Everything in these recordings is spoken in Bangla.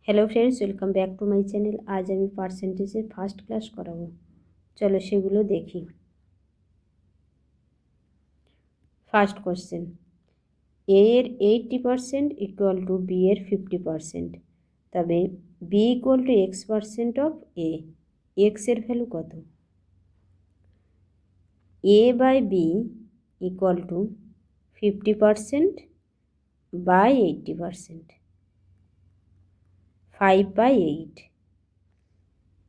Hello friends, welcome back to my channel. আজ আমি পার্সেন্টেজের ফার্স্ট ক্লাস করাবো। চলো সেগুলো দেখি। ফার্স্ট কোশ্চেন, এ এর 80% ইকুয়াল টু বি এর 50%, তবে B equal to x% of A, X এর ভ্যালু কত? A by B equal to 50% by 80%, 5/8।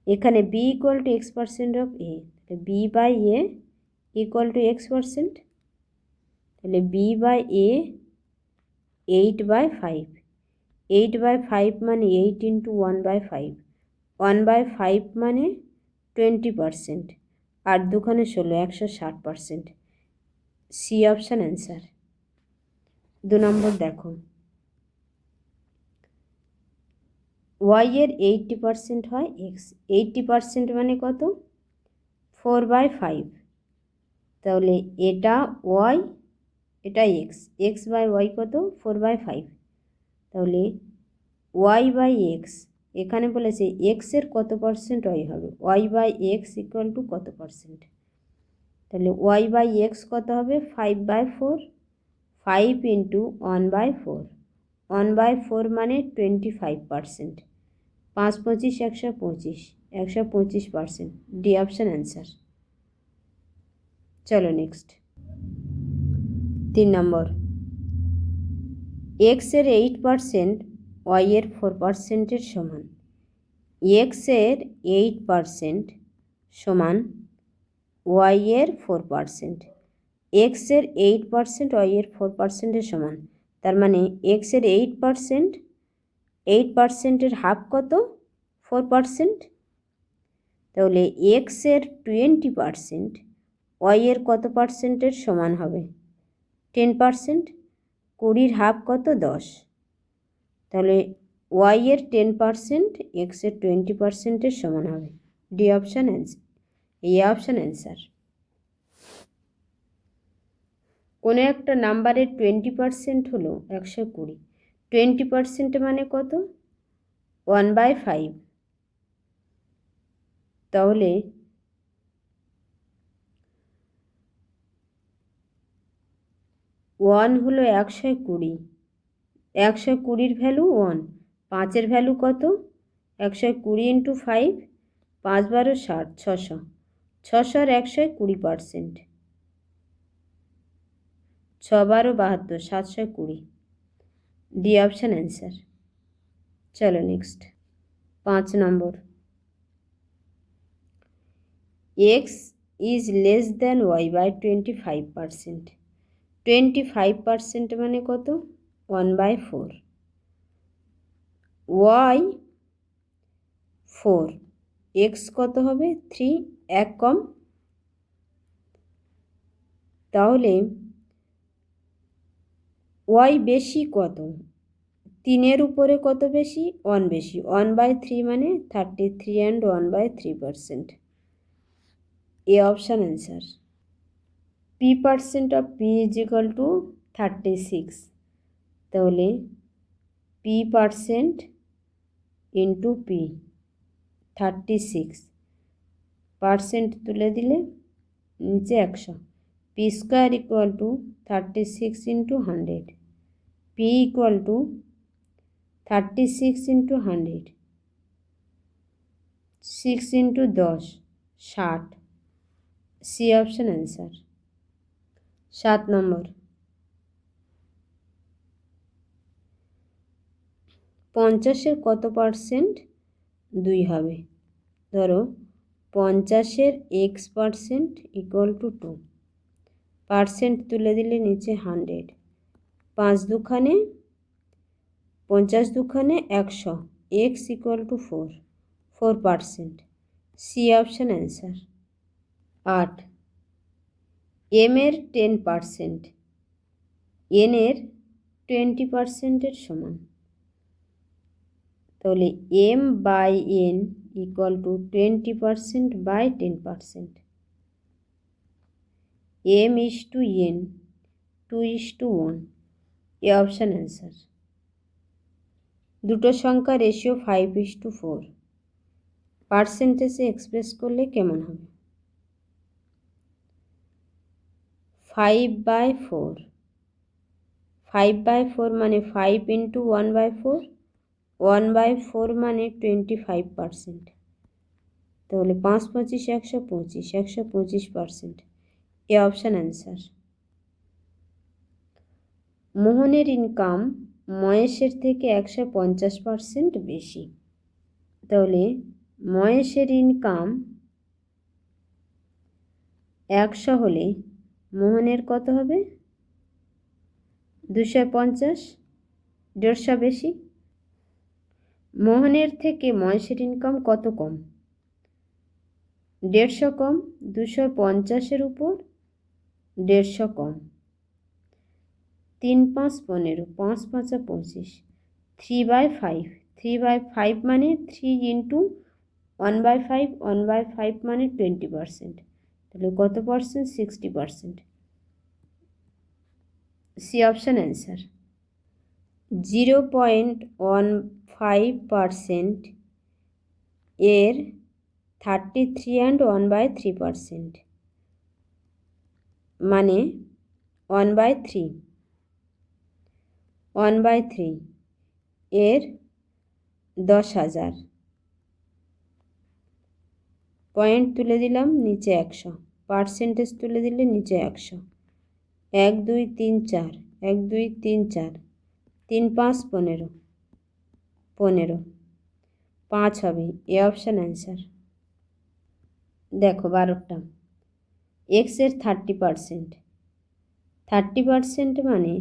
এখানে B equal to x% of A, B by A equal to x%, তাহলে বি বাই এ 8/5, 8/5 মানে 8 ইন্টু 1/5, 1/5 মানে 20%, আর দুখানে 16, 160%। C option answer. 2 নম্বর দেখো, ওয়াই এর 80% হয় এক্স, 80% মানে কত? 4/5, তাহলে এটা ওয়াই, এটা এক্স, এক্স বাই ওয়াই কত? 4/5, তাহলে ওয়াই বাই এক্স, এখানে বলেছে এক্সের কত পার্সেন্ট ওয়াই হবে, y by x equal to কত পার্সেন্ট, তাহলে ওয়াই বাই এক্স কত হবে? 5/4, 5 ইন্টু 1/4, 1/4 মানে 25%, 5 25 125, 125%। D option answer. চলো নেক্সট। 3 নম্বর, এক্সের 8% ওয়াই এর 4%-এর সমান, এক্সের 8% সমান ওয়াই এর 4%, এক্সের 8% ওয়াই এর 4%-এর সমান, তার মানে এক্সের 8%-এর হাফ কত? 4%, তাহলে এক্সের 20% ওয়াই এর কত পার্সেন্টের সমান হবে? 10%, 20-র হাফ কত? 10, তাহলে ওয়াই এর 10% এক্সের 20%-এর সমান হবে। ডি অপশান অ্যান্সার, এ অপশান অ্যান্সার। কোনো একটা নাম্বারের 20% হলো 120, 20% মানে কত? 1/5, তাহলে 1 হলো 120, 120-র ভ্যালু 1, 5-এর ভ্যালু কত? 120 ইন্টু 5, 5-12 60, 600, 600 আর 120%, 6-12 72, 720। D option answer. চলো next. 5 number, X is less than Y by 25%, 25% মানে কত? 1/4, ওয়াই 4, এক্স কত হবে? 3, 1 কম, তাহলে ওয়াই বেশি কত? 3-এর উপরে কত বেশি? 1 বেশি, 1/3 মানে 33 and 1/3%। A option answer. p% of p is equal to 36, তাহলে p% ইন্টু p, 36% তুলে দিলে নিচে 100, p square equal to 36 into 100, p equal to 36 into 100, 6 into 10, 60। C option answer. 7 number, 50-এর কত পার্সেন্ট 2 হবে? ধরো 50-এর x% ইকুয়াল টু 2, পার্সেন্ট তুলে দিলে নিচে 100, 5 দুখানে 50 দুখানে 100, x equal to 4, 4%। C option answer. 8, m এর 10% এন এর 20%-এর সমান, তাহলে m by n equal to 20% by 10%, m is to n 2:1। A option answer. দুটো সংখ্যা রেশিও 5:4, পার্সেন্টেজে এক্সপ্রেস করলে কেমন হবে? 5/4, 5/4 মানে 5 ইন্টু 1/4, 1/4 মানে 25%, তাহলে 5 25 125, 125%, এ অপশান অ্যান্সার। মোহনের ইনকাম মহেশের থেকে 150% বেশি, তাহলে মহেশের ইনকাম 100 হলে মোহনের কত হবে? 250, 150 বেশি। মোহনের থেকে মহেশের ইনকাম কত কম? 150 কম, 250-এর উপর 150 কম। 3 5 15, 5 5 25, 3/5, 3/5 মানে 3 ইন্টু 1/5, 1/5 মানে 20%, তাহলে কত পার্সেন্ট? 60%, C option answer. 0.15% এর 33 and 1/3%, মানে 1/3, 1/3 এর 10,000, পয়েন্ট তুলে দিলাম, নিচে 100, পার্সেন্টেজ তুলে দিলে নিচে 100, 1 2 3 4, 1 2 3 4, 3 5 15, 15, 5 হবে, এ অপশান অ্যান্সার। দেখো 12টা, এক্সের 30%, 30% মানে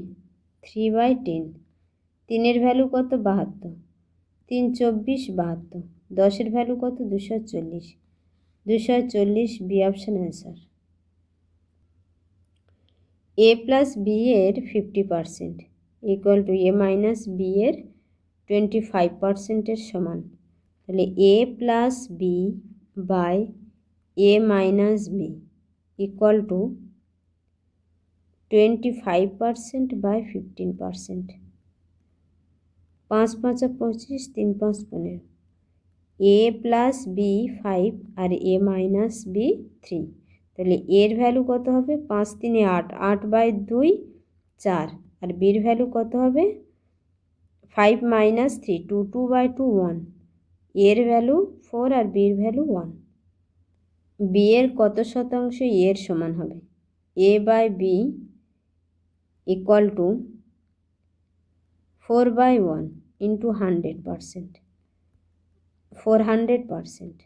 3/10, 3-এর ভ্যালু কত? 72, 3 24, 72, 10-এর ভ্যালু কত? 240, 240, B option answer. A plus B এর 50% equal to A minus B এর 25%-এর সমান, তাহলে A plus B by A minus B equal to 25% by 15%, 5 5 25, 3 5 15, A plus B 5 আর এ মাইনাস বি 3, তাহলে এর ভ্যালু কত হবে? 5 3 8, 8/2 4, আর বির ভ্যালু কত হবে? 5 মাইনাস 3 2, 2/2 1, এর ভ্যালু 4 আর বির ভ্যালু 1। বি এর কত শতাংশ এর সমান হবে? A by B equal to 4/1 into 100%, 400%,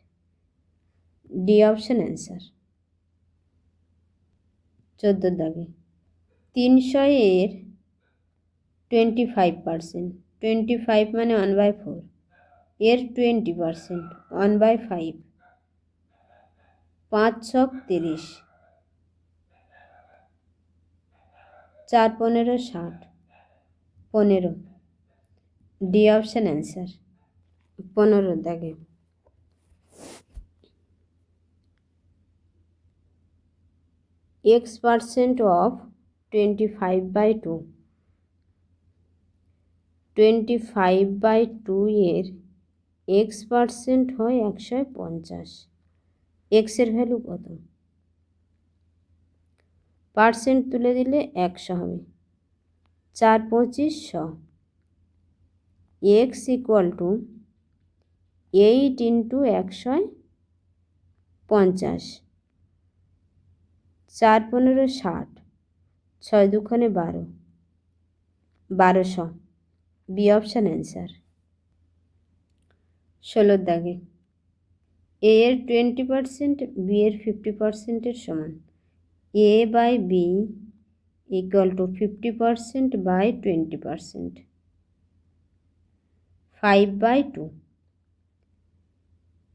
D option answer. 14 দাগে 300 এর 25%, 25 মানে 1/4, এর 20%, 1/5, 5 ছক 30, 4 15 60, 15, ডি অপশান অ্যান্সার। 15 দাগে x% of 25/2, 25/2 এর x% হয় 150, এক্সের ভ্যালু কত? পার্সেন্ট তুলে দিলে 100 হবে, 4 25 100, x equal to 8 into 150, 4 15 60, 6 2 12, 1200, B option answer. 16 দাগে এ এর 20% বি এর 50%-এর সমান, A by B equal to 50% by 20%, 5/2,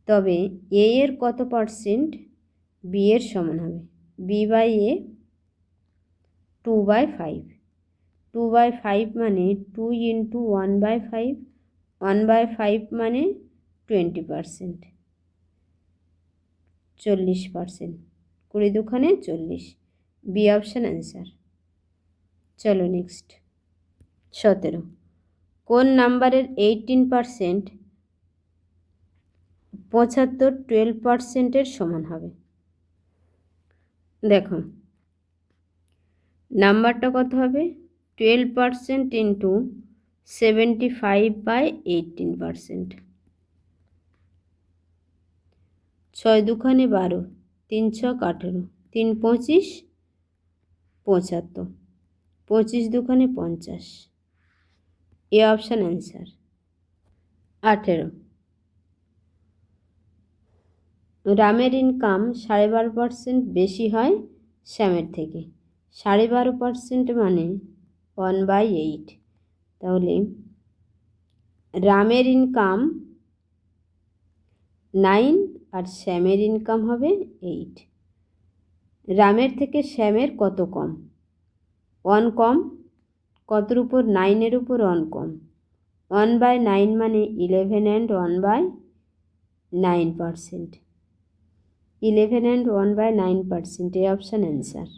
তবে এ এর কত পার্সেন্ট বি এর সমান হবে? বি বাই এ 2/5, 2/5 মানে 2 ইন্টু 1/5, 1/5 মানে 20%, 40%, 20 2 40, বি অপশান অ্যান্সার। চলো নেক্সট। 17 কোন নাম্বারের 18% 75 12%-এর সমান হবে? দেখো নাম্বারটা কত হবে? 12% ইন্টু 75/18%। 6 দুখানে 12, 3 ছক 18, 3 25, 75, 25 দুখানে 50। এ অপশান অ্যান্সার। 18, রামের ইনকাম 12.5% বেশি হয় শ্যামের থেকে। 12.5% মানে 1/8। তাহলে রামের ইনকাম 9 আর শ্যামের ইনকাম হবে 8। রামের থেকে শ্যামের কত কম? 1 কম। কতর উপর? 9-এর উপর 1 কম। 1/9 মানে 11 and 1/9%। 11 and 1/9%, এই অপশান অ্যান্সার।